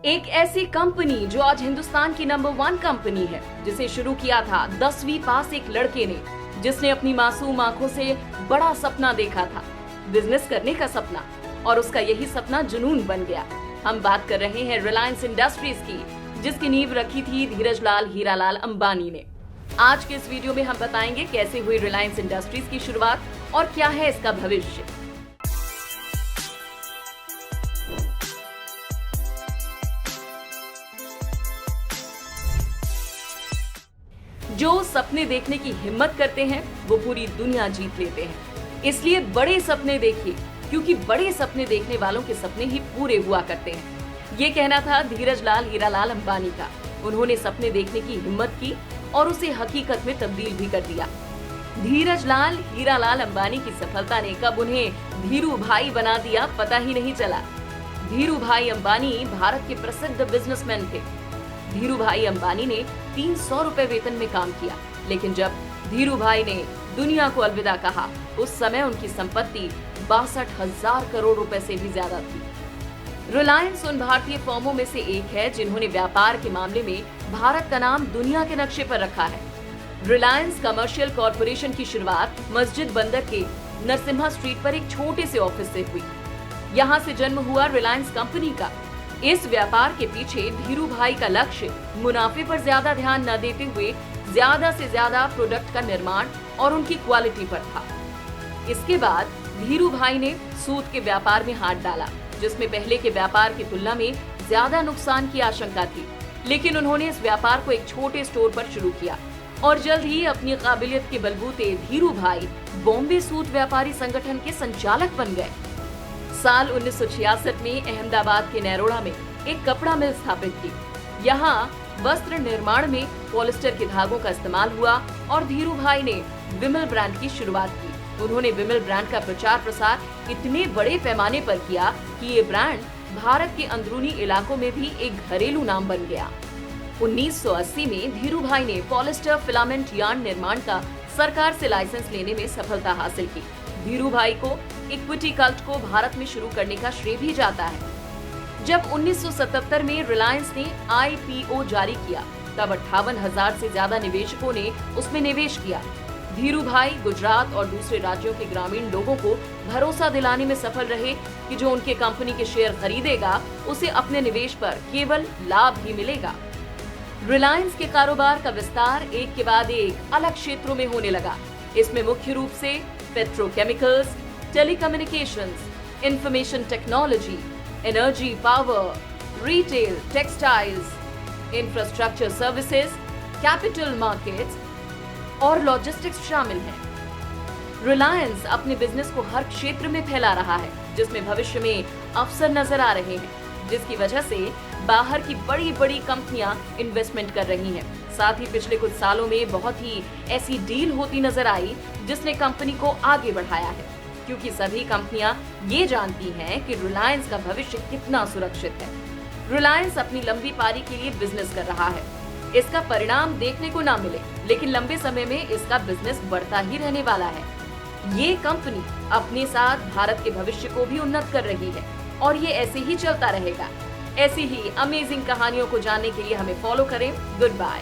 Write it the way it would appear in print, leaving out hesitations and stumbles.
एक ऐसी कंपनी जो आज हिंदुस्तान की नंबर 1 कंपनी है, जिसे शुरू किया था 10वीं पास एक लड़के ने, जिसने अपनी मासूम आंखों से बड़ा सपना देखा था, बिजनेस करने का सपना, और उसका यही सपना जुनून बन गया। हम बात कर रहे हैं रिलायंस इंडस्ट्रीज की, जिसकी नींव रखी थी धीरजलाल हीरालाल अंबानी ने। आज के इस वीडियो में हम बताएंगे कैसे हुई रिलायंस इंडस्ट्रीज की शुरुआत और क्या है इसका भविष्य। जो सपने देखने की हिम्मत करते हैं वो पूरी दुनिया जीत लेते हैं। इसलिए बड़े सपने देखिए, क्योंकि बड़े सपने देखने वालों के सपने ही पूरे हुआ करते हैं। ये कहना था धीरजलाल हीरालाल अंबानी का। उन्होंने सपने देखने की हिम्मत की और उसे हकीकत में तब्दील भी कर दिया। धीरजलाल हीरालाल अंबानी की सफलता ने कब उन्हें धीरू भाई बना दिया, पता ही नहीं चला। धीरू भाई अंबानी भारत के प्रसिद्ध बिजनेसमैन थे। धीरू भाई अंबानी ने 300 रुपए वेतन में काम किया, लेकिन जब धीरू भाई ने दुनिया को अलविदा कहा, उस समय उनकी संपत्ति 62,000 करोड़ रुपए से भी ज्यादा थी। रिलायंस उन भारतीय फर्मों में से एक है जिन्होंने व्यापार के मामले में भारत का नाम दुनिया के नक्शे पर रखा है। रिलायंस कमर्शियल कॉरपोरेशन की शुरुआत मस्जिद बंदर के नरसिम्हा स्ट्रीट पर एक छोटे से ऑफिस से हुई। यहाँ से जन्म हुआ रिलायंस कंपनी का। इस व्यापार के पीछे धीरू भाई का लक्ष्य मुनाफे पर ज्यादा ध्यान न देते हुए ज्यादा से ज्यादा प्रोडक्ट का निर्माण और उनकी क्वालिटी पर था। इसके बाद धीरू भाई ने सूत के व्यापार में हाथ डाला, जिसमें पहले के व्यापार की तुलना में ज्यादा नुकसान की आशंका थी, लेकिन उन्होंने इस व्यापार को एक छोटे स्टोर पर शुरू किया और जल्द ही अपनी काबिलियत के बलबूते धीरू भाई बॉम्बे सूत व्यापारी संगठन के संचालक बन गए। साल 1966 में अहमदाबाद के नैरोडा में एक कपड़ा मिल स्थापित की। यहाँ वस्त्र निर्माण में पॉलिस्टर के धागों का इस्तेमाल हुआ और धीरू भाई ने विमल ब्रांड की शुरुआत की। उन्होंने विमल ब्रांड का प्रचार प्रसार इतने बड़े पैमाने पर किया कि ये ब्रांड भारत के अंदरूनी इलाकों में भी एक घरेलू नाम बन गया। 1980 में धीरू भाई ने पॉलिस्टर फिलामेंट यार्न निर्माण का सरकार से लाइसेंस लेने में सफलता हासिल की। धीरू भाई को इक्विटी कल्ट को भारत में शुरू करने का श्रेय भी जाता है। जब 1977 में रिलायंस ने IPO जारी किया, तब 58,000 से ज्यादा निवेशकों ने उसमें निवेश किया। धीरू भाई गुजरात और दूसरे राज्यों के ग्रामीण लोगों को भरोसा दिलाने में सफल रहे कि जो उनके कंपनी के शेयर खरीदेगा, उसे अपने निवेश पर केवल लाभ ही मिलेगा। रिलायंस के कारोबार का विस्तार एक के बाद एक अलग क्षेत्रों में होने लगा। इसमें मुख्य रूप से petrochemicals, telecommunications, information technology, energy power, retail, textiles, infrastructure services, capital markets और लॉजिस्टिक्स शामिल हैं। रिलायंस अपने बिजनेस को हर क्षेत्र में फैला रहा है, जिसमें भविष्य में अवसर नजर आ रहे हैं, जिसकी वजह से बाहर की बड़ी बड़ी कंपनियां इन्वेस्टमेंट कर रही हैं। साथ ही पिछले कुछ सालों में बहुत ही ऐसी डील होती नजर आई जिसने कंपनी को आगे बढ़ाया है, क्योंकि सभी कंपनियां ये जानती हैं कि रिलायंस का भविष्य कितना सुरक्षित है। रिलायंस अपनी लंबी पारी के लिए बिजनेस कर रहा है। इसका परिणाम देखने को ना मिले, लेकिन लंबे समय में इसका बिजनेस बढ़ता ही रहने वाला है। ये कंपनी अपने साथ भारत के भविष्य को भी उन्नत कर रही है और ये ऐसे ही चलता रहेगा। ऐसी ही अमेजिंग कहानियों को जानने के लिए हमें फॉलो करें। Good bye.